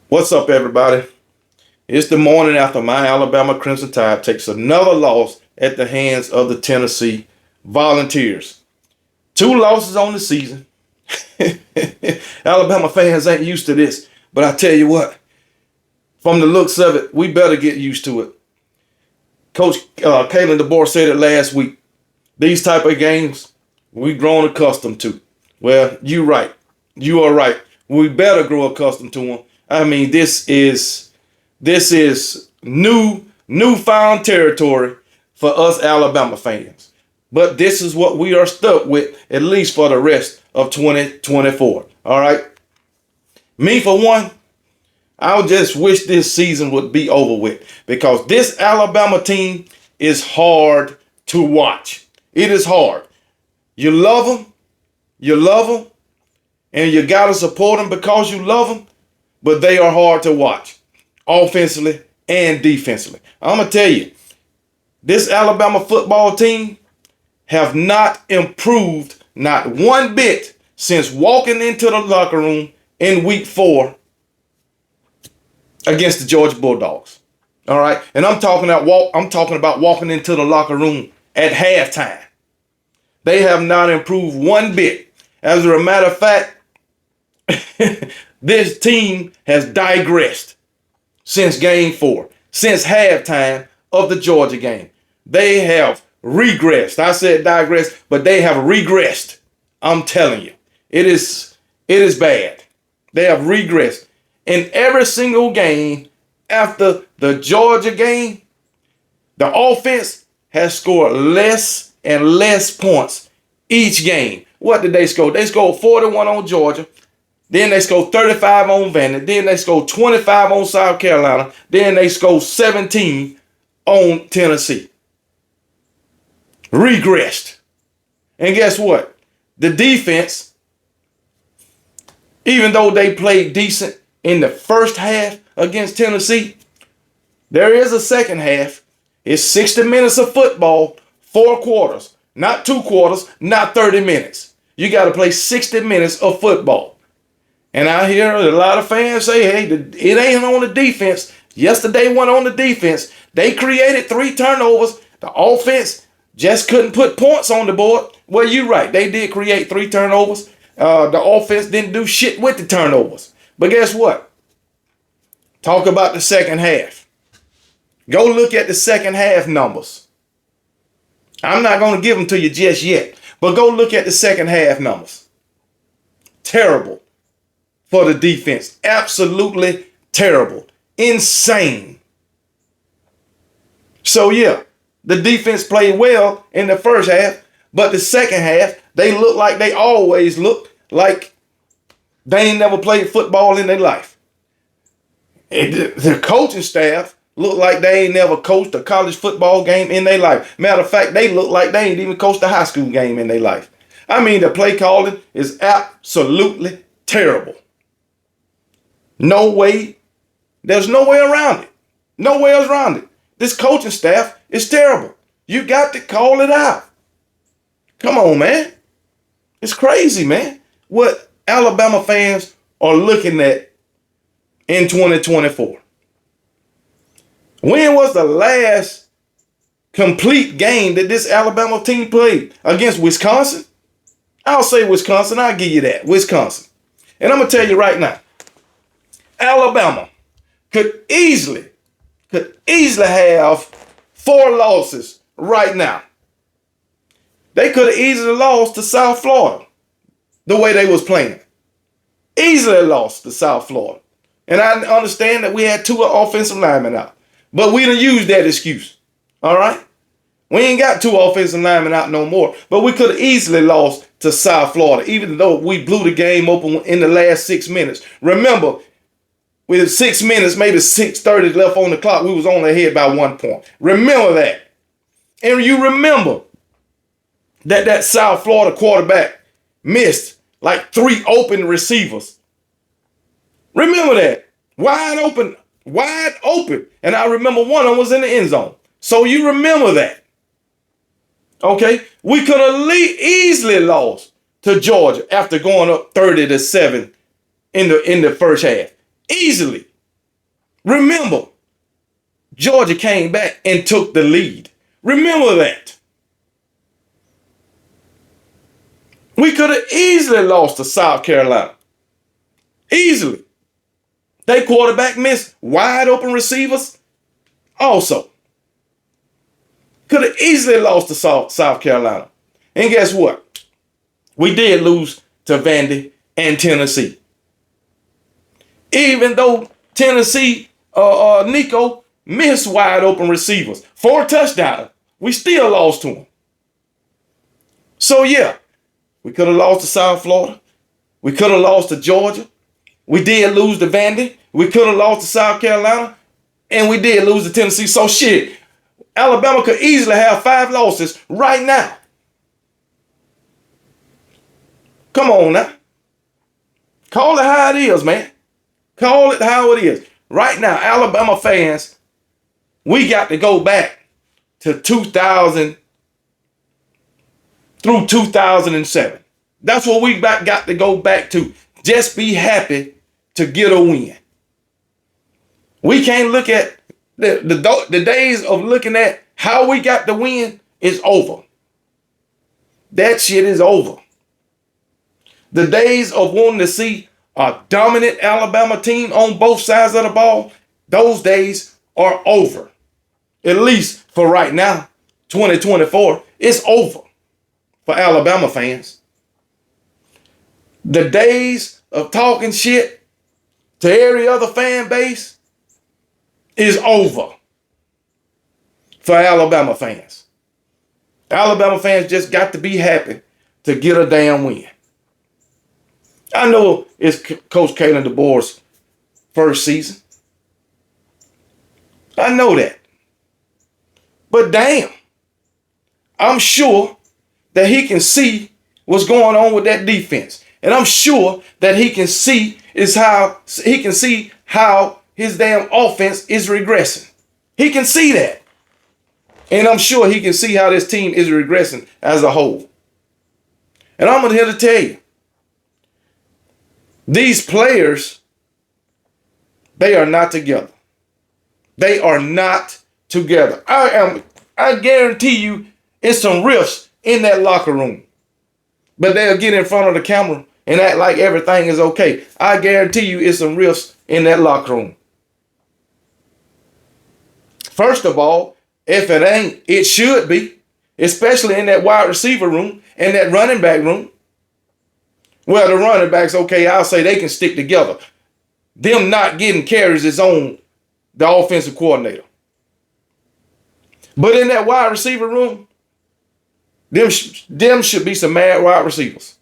What's up, everybody? It's the morning after my Alabama Crimson Tide takes another loss at the hands of the Tennessee Volunteers. 2 losses on the season. Alabama fans ain't used to this, but I tell you what, from the looks of it, we better get used to it. Coach Kalen DeBoer said it last week. These type of games, we've grown accustomed to. Well, you're right. You are right. We better grow accustomed to them. I mean, this is newfound territory for us Alabama fans. But this is what we are stuck with, at least for the rest of 2024. All right. Me, for one, I just wish this season would be over with, because this Alabama team is hard to watch. It is hard. You love them, and you got to support them because you love them, but they are hard to watch, offensively and defensively. I'm going to tell you, this Alabama football team have not improved not one bit since walking into the locker room in week 4 against the Georgia Bulldogs. All right? And I'm talking about walking into the locker room at halftime. They have not improved one bit. As a matter of fact, this team has digressed since game 4, since halftime of the Georgia game. They have regressed. I said digressed, but they have regressed. I'm telling you, it is bad. They have regressed. In every single game after the Georgia game, the offense has scored less and less points each game. What did they score? They scored 41 on Georgia. Then they scored 35 on Vandy. Then they scored 25 on South Carolina. Then they scored 17 on Tennessee. Regressed. And guess what? The defense, even though they played decent in the first half against Tennessee, there is a second half. It's 60 minutes of football, 4 quarters. Not 2 quarters, not 30 minutes. You got to play 60 minutes of football. And I hear a lot of fans say, hey, it ain't on the defense. Yesterday went on the defense. They created 3 turnovers. The offense just couldn't put points on the board. Well, you're right. They did create 3 turnovers. The offense didn't do shit with the turnovers. But guess what? Talk about the second half. Go look at the second half numbers. I'm not going to give them to you just yet, but go look at the second half numbers. Terrible for the defense. Absolutely terrible. Insane. So yeah, the defense played well in the first half, but the second half, they look like they always look, like they ain't never played football in their life. And the coaching staff look like they ain't never coached a college football game in their life. Matter of fact, they look like they ain't even coached a high school game in their life. I mean, the play calling is absolutely terrible. No way. There's no way around it. No way around it. This coaching staff is terrible. You got to call it out. Come on, man. It's crazy, man, what Alabama fans are looking at in 2024. When was the last complete game that this Alabama team played? Against Wisconsin? I'll say Wisconsin. I'll give you that. Wisconsin. And I'm going to tell you right now, Alabama could easily have 4 losses right now. They could have easily lost to South Florida the way they was playing. Easily lost to South Florida. And I understand that we had 2 offensive linemen out. But we done used that excuse. All right? We ain't got 2 offensive linemen out no more. But we could have easily lost to South Florida, even though we blew the game open in the last 6 minutes. Remember, with 6 minutes, maybe 6:30 left on the clock, we was only ahead by 1 point. Remember that. And you remember that South Florida quarterback missed like 3 open receivers. Remember that. Wide open. And I remember one of them was in the end zone. So you remember that. Okay? We could have easily lost to Georgia after going up 30-7 in the first half. Easily. Remember, Georgia came back and took the lead. Remember that. We could have easily lost to South Carolina. Easily. They quarterback missed wide open receivers. Also, could have easily lost to South Carolina. And guess what? We did lose to Vandy and Tennessee. Even though Tennessee, Nico missed wide open receivers, 4 touchdowns, we still lost to them. So yeah, we could have lost to South Florida. We could have lost to Georgia. We did lose to Vandy. We could have lost to South Carolina. And we did lose to Tennessee. So shit, Alabama could easily have 5 losses right now. Come on now. Call it how it is, man. Call it how it is. Right now, Alabama fans, we got to go back to 2000 through 2007. That's what we got to go back to. Just be happy to get a win. We can't look at the days of looking at how we got the win is over. That shit is over. The days of wanting to see a dominant Alabama team on both sides of the ball, those days are over. At least for right now, 2024, it's over for Alabama fans. The days of talking shit to every other fan base is over for Alabama fans. Alabama fans just got to be happy to get a damn win. I know it's Coach Kalen DeBoer's first season. I know that. But damn, I'm sure that he can see what's going on with that defense. And I'm sure that he can see how his damn offense is regressing. He can see that. And I'm sure he can see how this team is regressing as a whole. And I'm here to tell you, these players, they are not together. They are not together. I guarantee you it's some rifts in that locker room. But they'll get in front of the camera and act like everything is okay. I guarantee you it's some rifts in that locker room. First of all, if it ain't, it should be, especially in that wide receiver room and that running back room. Well, the running backs, okay, I'll say they can stick together. Them not getting carries is on the offensive coordinator. But in that wide receiver room, them should be some mad wide receivers.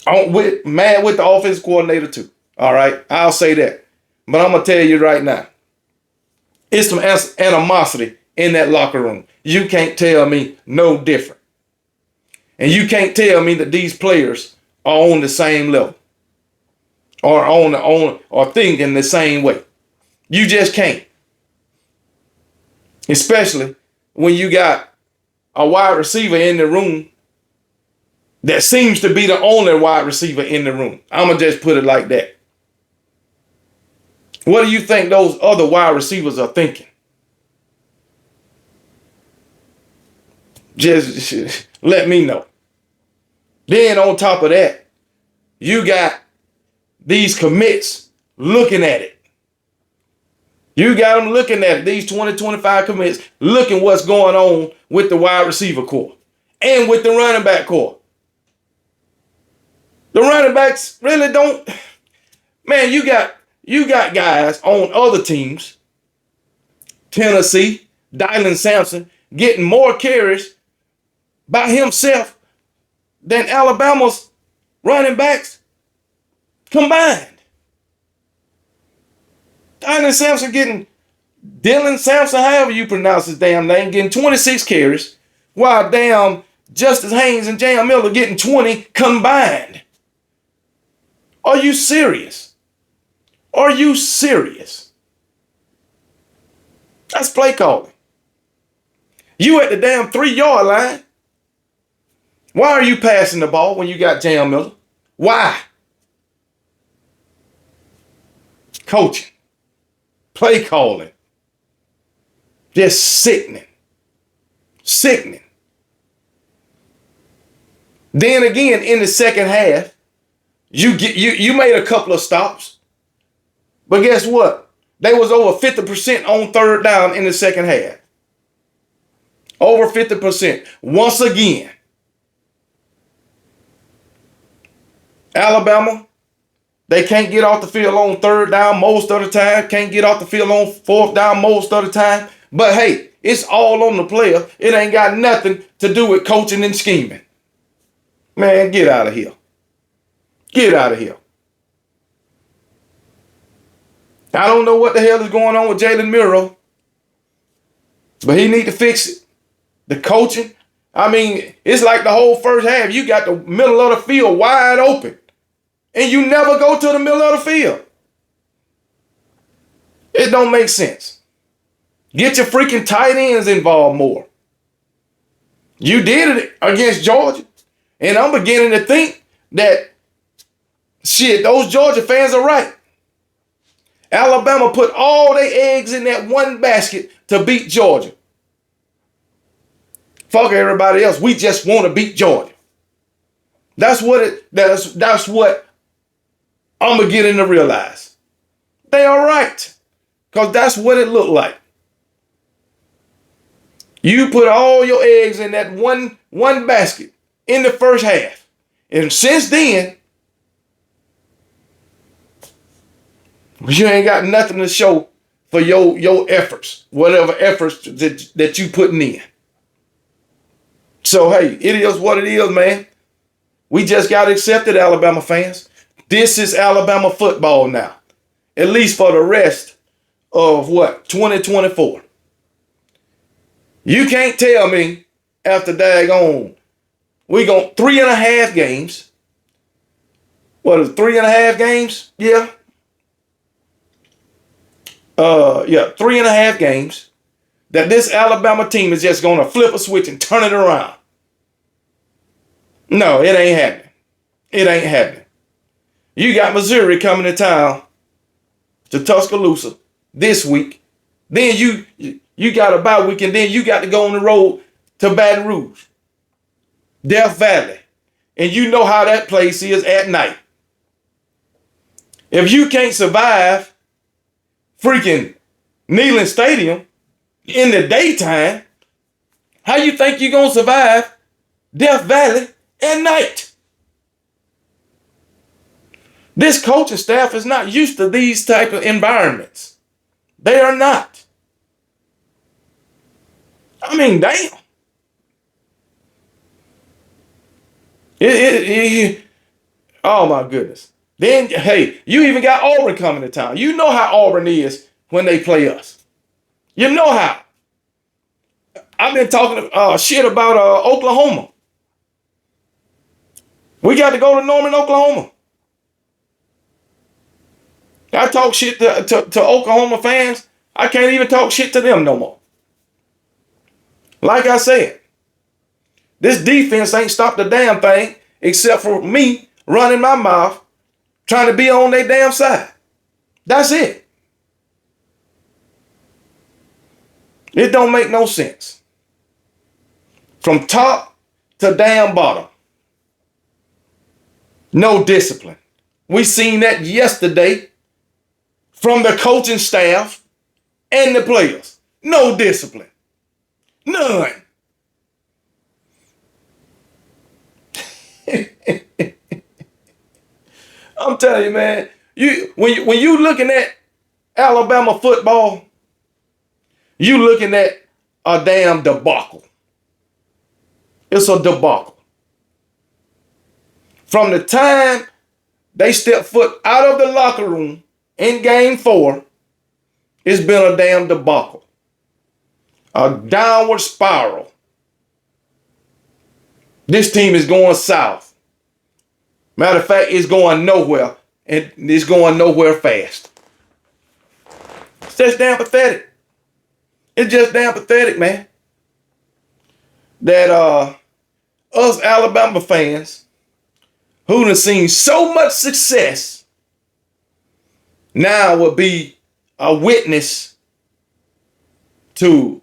Mad with the offensive coordinator too. All right, I'll say that. But I'm going to tell you right now, it's some animosity in that locker room. You can't tell me no different. And you can't tell me that these players are on the same level or or thinking the same way. You just can't. Especially when you got a wide receiver in the room that seems to be the only wide receiver in the room. I'm going to just put it like that. What do you think those other wide receivers are thinking? Just let me know. Then on top of that, you got these commits looking at it. You got them looking at it, these 2025 commits, looking what's going on with the wide receiver core and with the running back core. The running backs really don't. Man, you got guys on other teams, Tennessee, Dylan Sampson, getting more carries by himself than Alabama's running backs combined. Dylan Sampson, however you pronounce his damn name, getting 26 carries, while damn Justice Haynes and Jam Miller getting 20 combined. Are you serious? Are you serious? That's play calling. You at the damn 3-yard line. Why are you passing the ball when you got Jam Miller? Why? Coaching. play calling. Just sickening. Sickening. Then again, in the second half, you made a couple of stops. But guess what? They was over 50% on third down in the second half. Over 50%. Once again, Alabama, they can't get off the field on third down most of the time. Can't get off the field on fourth down most of the time. But hey, it's all on the player. It ain't got nothing to do with coaching and scheming. Man, get out of here. Get out of here. I don't know what the hell is going on with Jalen Milroe, but he need to fix it. The coaching, I mean, it's like the whole first half. You got the middle of the field wide open, and you never go to the middle of the field. It don't make sense. Get your freaking tight ends involved more. You did it against Georgia, and I'm beginning to think that, shit, those Georgia fans are right. Alabama put all their eggs in that one basket to beat Georgia. Fuck everybody else. We just want to beat Georgia. That's what I'm beginning to realize. They are right. Because that's what it looked like. You put all your eggs in that one basket in the first half. And since then, you ain't got nothing to show for your efforts, whatever efforts that you putting in. So, hey, it is what it is, man. We just got to accept it, Alabama fans. This is Alabama football now, at least for the rest of 2024. You can't tell me after daggone, we gon' 3.5 games. What is it, 3.5 games? Yeah. 3.5 games that this Alabama team is just going to flip a switch and turn it around. No, it ain't happening. It ain't happening. You got Missouri coming to town to Tuscaloosa this week. Then you got a bye week, and then you got to go on the road to Baton Rouge, Death Valley. And you know how that place is at night. If you can't survive freaking Neyland Stadium in the daytime, how you think you're going to survive Death Valley at night? This coaching staff is not used to these type of environments. They are not. I mean, damn. Oh my goodness. Then, hey, you even got Auburn coming to town. You know how Auburn is when they play us. You know how. I've been talking shit about Oklahoma. We got to go to Norman, Oklahoma. I talk shit to Oklahoma fans. I can't even talk shit to them no more. Like I said, this defense ain't stopped a damn thing except for me running my mouth trying to be on their damn side. That's it. It don't make no sense. From top to damn bottom. No discipline. We seen that yesterday from the coaching staff and the players. No discipline. None. I'm telling you, man, when you looking at Alabama football, you looking at a damn debacle. It's a debacle. From the time they step foot out of the locker room in game 4, it's been a damn debacle. A downward spiral. This team is going south. Matter of fact, it's going nowhere, and it's going nowhere fast. It's just damn pathetic. It's just damn pathetic, man. That us Alabama fans who done seen so much success now will be a witness to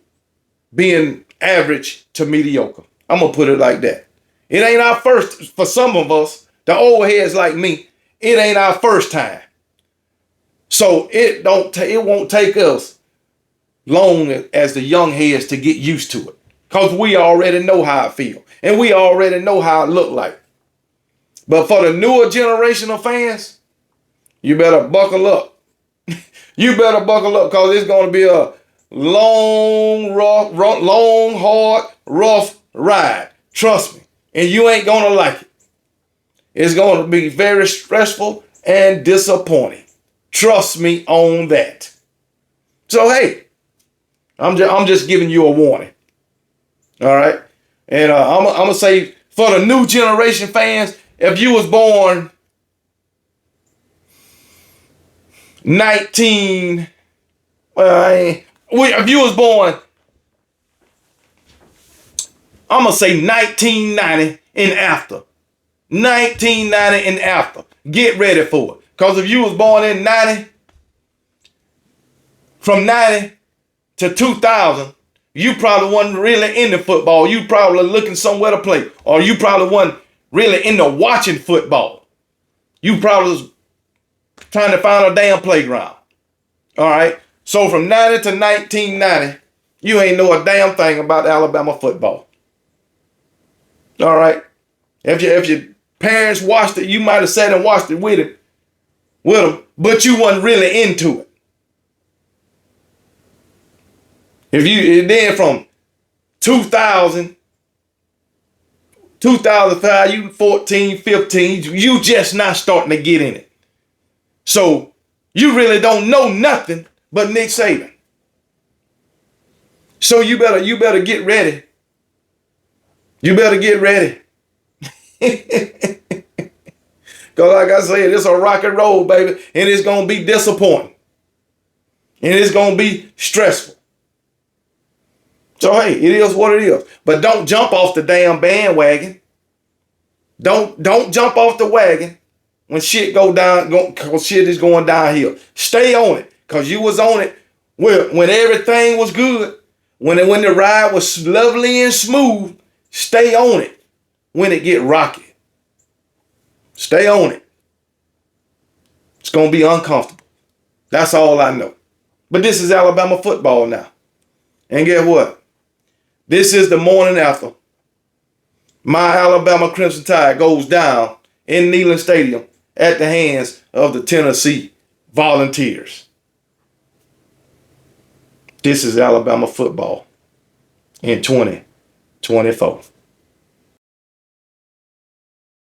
being average to mediocre. I'm going to put it like that. It ain't our first, for some of us, the old heads like me, it ain't our first time. So it won't take us long as the young heads to get used to it. Because we already know how it feel. And we already know how it look like. But for the newer generation of fans, you better buckle up. You better buckle up because it's going to be a long, hard, rough ride. Trust me. And you ain't going to like it. It's going to be very stressful and disappointing. Trust me on that. So, hey, I'm just giving you a warning. All right. And I'm going to say for the new generation fans, if you was born if you was born, I'm going to say 1990 and after. 1990 and after. Get ready for it. Because if you was born in 90, from 90 to 2000, you probably wasn't really into football. You probably looking somewhere to play. Or you probably wasn't really into watching football. You probably was trying to find a damn playground. All right? So from 90 to 1990, you ain't know a damn thing about Alabama football. All right? If your parents watched it, you might have sat and watched it with them, but you wasn't really into it. Then from 2000, 2005, you 14, 15, you just not starting to get in it. So you really don't know nothing but Nick Saban. So you better get ready. You better get ready. Because like I said, it's a rock and roll, baby. And it's going to be disappointing. And it's going to be stressful. So, hey, it is what it is. But don't jump off the damn bandwagon. Don't jump off the wagon when shit because shit is going downhill. Stay on it. Because you was on it when everything was good. When the ride was lovely and smooth. Stay on it when it get rocky. Stay on it. It's going to be uncomfortable. That's all I know. But this is Alabama football now. And guess what? This is the morning after my Alabama Crimson Tide goes down in Neyland Stadium at the hands of the Tennessee Volunteers. This is Alabama football in 2024.